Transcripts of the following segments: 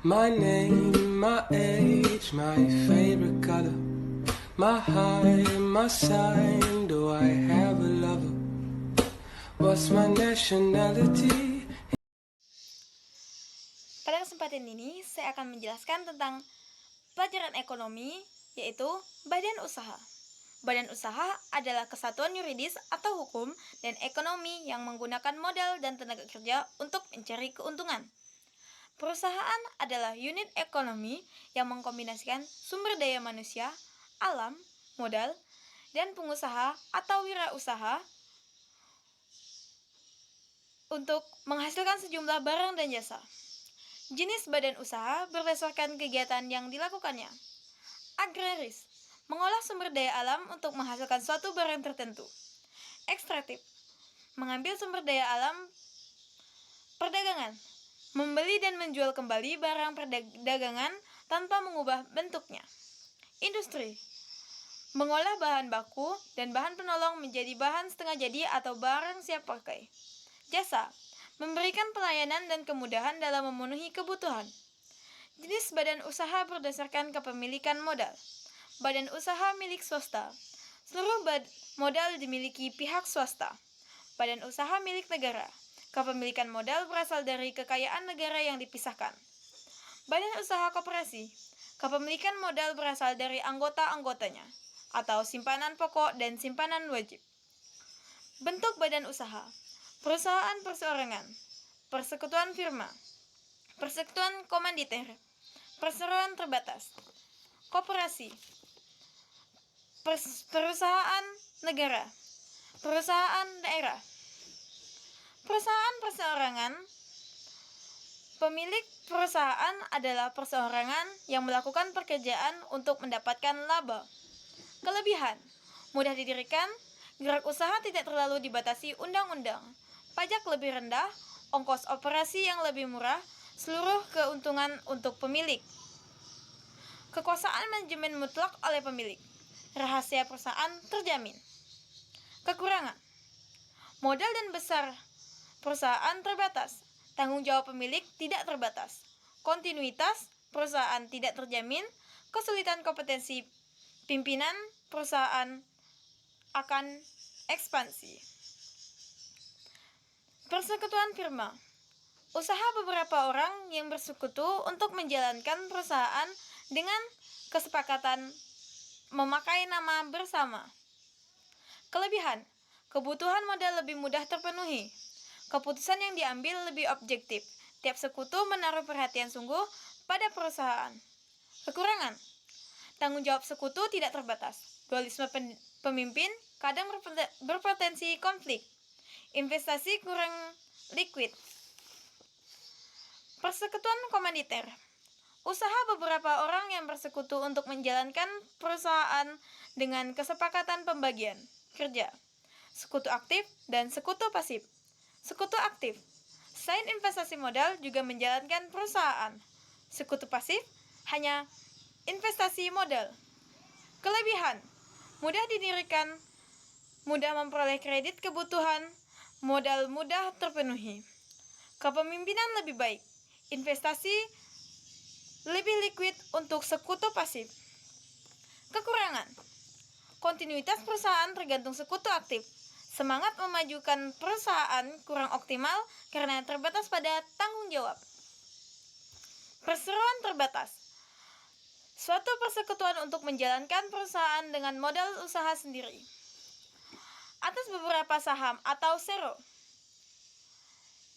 My name, my age, my favorite color, my height, my sign, do I have a lover? What's my nationality? Pada kesempatan ini, saya akan menjelaskan tentang pelajaran ekonomi, yaitu badan usaha. Badan usaha adalah kesatuan yuridis atau hukum dan ekonomi yang menggunakan modal dan tenaga kerja untuk mencari keuntungan. Perusahaan adalah unit ekonomi yang mengkombinasikan sumber daya manusia, alam, modal, dan pengusaha atau wirausaha untuk menghasilkan sejumlah barang dan jasa. Jenis badan usaha berdasarkan kegiatan yang dilakukannya. Agraris, mengolah sumber daya alam untuk menghasilkan suatu barang tertentu. Ekstraktif, mengambil sumber daya alam. Perdagangan, membeli dan menjual kembali barang perdagangan tanpa mengubah bentuknya. Industri, mengolah bahan baku dan bahan penolong menjadi bahan setengah jadi atau barang siap pakai. Jasa, memberikan pelayanan dan kemudahan dalam memenuhi kebutuhan. Jenis badan usaha berdasarkan kepemilikan modal. Badan usaha milik swasta. Seluruh modal dimiliki pihak swasta. Badan usaha milik negara. Kepemilikan modal berasal dari kekayaan negara yang dipisahkan. Badan usaha koperasi. Kepemilikan modal berasal dari anggota-anggotanya, atau simpanan pokok dan simpanan wajib. Bentuk badan usaha. Perusahaan perseorangan, persekutuan firma, persekutuan komanditer, perseroan terbatas, koperasi, perusahaan negara, perusahaan daerah. Perusahaan perseorangan. Pemilik perusahaan adalah perseorangan yang melakukan pekerjaan untuk mendapatkan laba. Kelebihan, mudah didirikan, gerak usaha tidak terlalu dibatasi undang-undang, pajak lebih rendah, ongkos operasi yang lebih murah, seluruh keuntungan untuk pemilik. Kekuasaan manajemen mutlak oleh pemilik, rahasia perusahaan terjamin. Kekurangan, modal dan besar perusahaan terbatas, tanggung jawab pemilik tidak terbatas, kontinuitas perusahaan tidak terjamin, kesulitan kompetensi pimpinan perusahaan akan ekspansi. Persekutuan firma, usaha beberapa orang yang bersekutu untuk menjalankan perusahaan dengan kesepakatan memakai nama bersama. Kelebihan, kebutuhan modal lebih mudah terpenuhi. Keputusan yang diambil lebih objektif. Tiap sekutu menaruh perhatian sungguh pada perusahaan. Kekurangan, tanggung jawab sekutu tidak terbatas. Dualisme pemimpin kadang berpotensi konflik. Investasi kurang liquid. Persekutuan komanditer, usaha beberapa orang yang bersekutu untuk menjalankan perusahaan dengan kesepakatan pembagian kerja. Sekutu aktif dan sekutu pasif. Sekutu aktif, selain investasi modal juga menjalankan perusahaan. Sekutu pasif hanya investasi modal. Kelebihan, mudah didirikan, mudah memperoleh kredit kebutuhan, modal mudah terpenuhi. Kepemimpinan lebih baik, investasi lebih liquid untuk sekutu pasif. Kekurangan, kontinuitas perusahaan tergantung sekutu aktif. Semangat memajukan perusahaan kurang optimal karena terbatas pada tanggung jawab. Perseroan terbatas, suatu persekutuan untuk menjalankan perusahaan dengan modal usaha sendiri. Atas beberapa saham atau sero.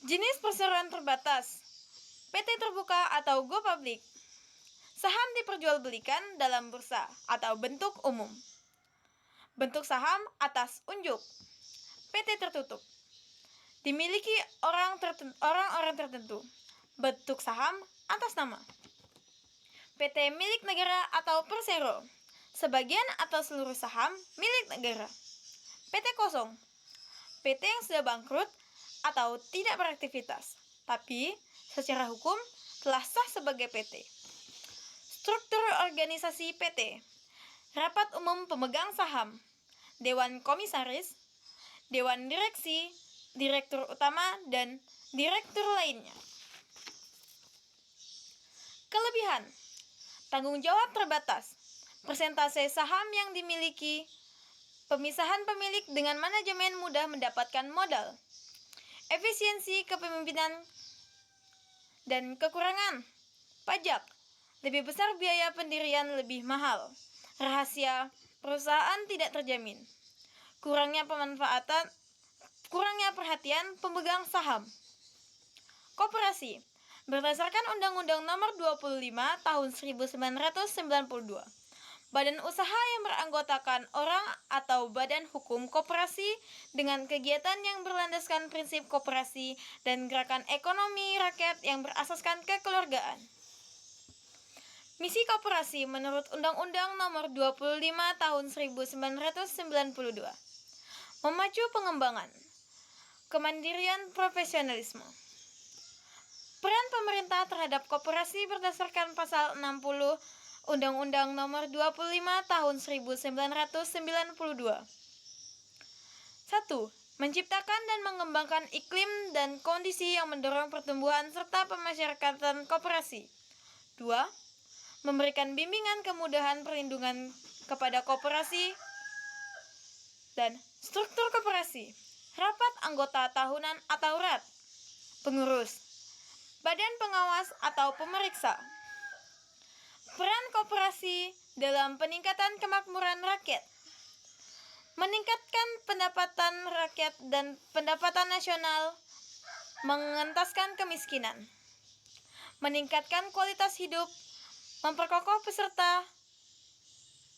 Jenis perseroan terbatas, PT terbuka atau go public. Saham diperjualbelikan dalam bursa atau bentuk umum. Bentuk saham atas unjuk. PT tertutup, dimiliki orang-orang tertentu. Bentuk saham atas nama. PT milik negara atau persero, sebagian atau seluruh saham milik negara. PT kosong, PT yang sudah bangkrut atau tidak beraktivitas, tapi secara hukum telah sah sebagai PT. Struktur organisasi PT, rapat umum pemegang saham, dewan komisaris, dewan direksi, direktur utama, dan direktur lainnya. Kelebihan: tanggung jawab terbatas, persentase saham yang dimiliki, pemisahan pemilik dengan manajemen mudah mendapatkan modal, efisiensi kepemimpinan, dan kekurangan. Pajak: lebih besar, biaya pendirian lebih mahal, rahasia perusahaan tidak terjamin, kurangnya perhatian pemegang saham. Koperasi: berdasarkan Undang-Undang Nomor 25 Tahun 1992, badan usaha yang beranggotakan orang atau badan hukum koperasi dengan kegiatan yang berlandaskan prinsip koperasi dan gerakan ekonomi rakyat yang berasaskan kekeluargaan. Misi koperasi menurut Undang-Undang Nomor 25 Tahun 1992, memacu pengembangan, kemandirian, profesionalisme. Peran pemerintah terhadap koperasi berdasarkan Pasal 60 Undang-Undang Nomor 25 Tahun 1992. 1. Menciptakan dan mengembangkan iklim dan kondisi yang mendorong pertumbuhan serta pemasyarakatan koperasi. 2. Memberikan bimbingan, kemudahan, perlindungan kepada koperasi dan struktur koperasi. Rapat anggota tahunan atau RAT. Pengurus, badan pengawas atau pemeriksa. Peran koperasi dalam peningkatan kemakmuran rakyat. Meningkatkan pendapatan rakyat dan pendapatan nasional, mengentaskan kemiskinan. Meningkatkan kualitas hidup, memperkokoh peserta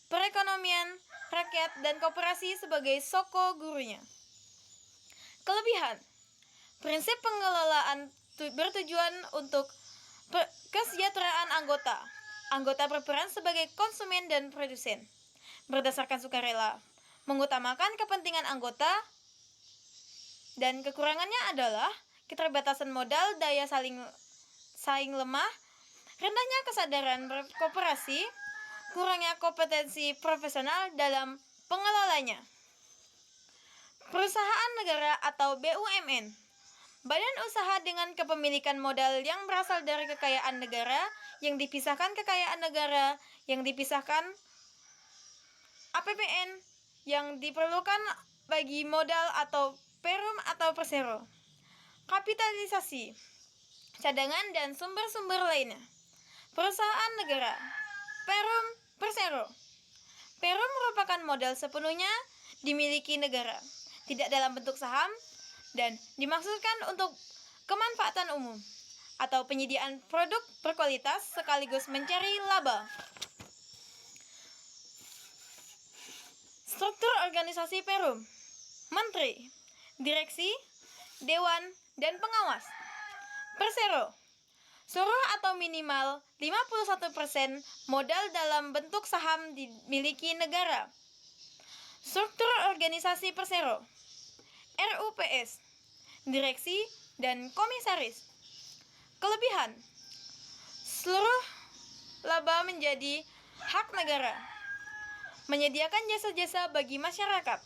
perekonomian rakyat dan koperasi sebagai soko gurunya. Kelebihan: prinsip pengelolaan bertujuan untuk kesejahteraan anggota. Anggota berperan sebagai konsumen dan produsen berdasarkan sukarela, mengutamakan kepentingan anggota, dan kekurangannya adalah keterbatasan modal, daya saing lemah, rendahnya kesadaran berkoperasi, kurangnya kompetensi profesional dalam pengelolanya. Perusahaan negara atau BUMN, badan usaha dengan kepemilikan modal yang berasal dari kekayaan negara, yang dipisahkan kekayaan negara, yang dipisahkan APBN, yang diperlukan bagi modal atau perum atau persero. Kapitalisasi, cadangan dan sumber-sumber lainnya. Perusahaan negara, perum, persero. Perum merupakan modal sepenuhnya dimiliki negara, tidak dalam bentuk saham, dan dimaksudkan untuk kemanfaatan umum atau penyediaan produk berkualitas sekaligus mencari laba. Struktur organisasi perum: menteri, direksi, dewan, dan pengawas. Persero: seluruh atau minimal 51% modal dalam bentuk saham dimiliki negara. Struktur organisasi persero: RUPS, direksi, dan komisaris. Kelebihan: seluruh laba menjadi hak negara. Menyediakan jasa-jasa bagi masyarakat.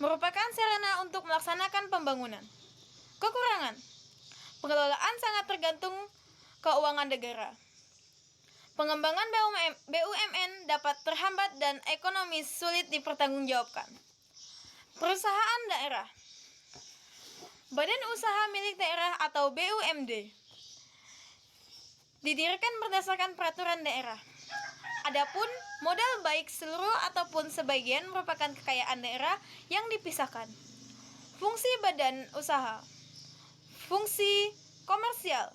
Merupakan sarana untuk melaksanakan pembangunan. Kekurangan: pengelolaan sangat tergantung keuangan negara. Pengembangan BUMN dapat terhambat dan ekonomi sulit dipertanggungjawabkan. Perusahaan daerah, badan usaha milik daerah atau BUMD, didirikan berdasarkan peraturan daerah. Adapun modal baik seluruh ataupun sebagian merupakan kekayaan daerah yang dipisahkan. Fungsi badan usaha: fungsi komersial,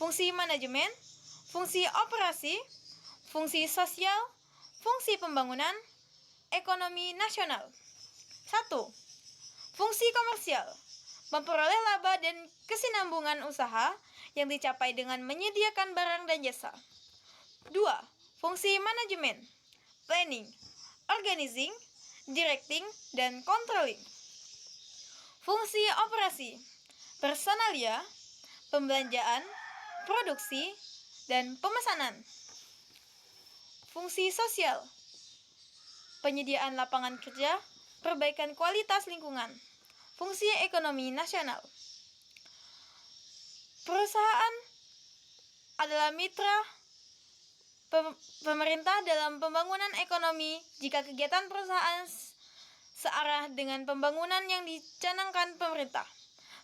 fungsi manajemen, fungsi operasi, fungsi sosial, fungsi pembangunan, ekonomi nasional. 1. Fungsi komersial: memperoleh laba dan kesinambungan usaha yang dicapai dengan menyediakan barang dan jasa. 2. Fungsi manajemen: planning, organizing, directing, dan controlling. Fungsi operasi: personalia, pembelanjaan, produksi, dan pemesanan. Fungsi sosial: penyediaan lapangan kerja, perbaikan kualitas lingkungan. Fungsi ekonomi nasional: perusahaan adalah mitra pemerintah dalam pembangunan ekonomi jika kegiatan perusahaan searah dengan pembangunan yang dicanangkan pemerintah.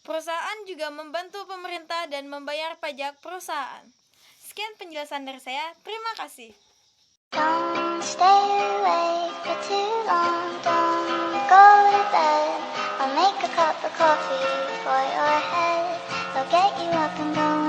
Perusahaan juga membantu pemerintah dan membayar pajak perusahaan. Sekian penjelasan dari saya. Terima kasih. Don't stay awake for too long. Don't go to bed. I'll make a cup of coffee for your head. I'll get you up and going.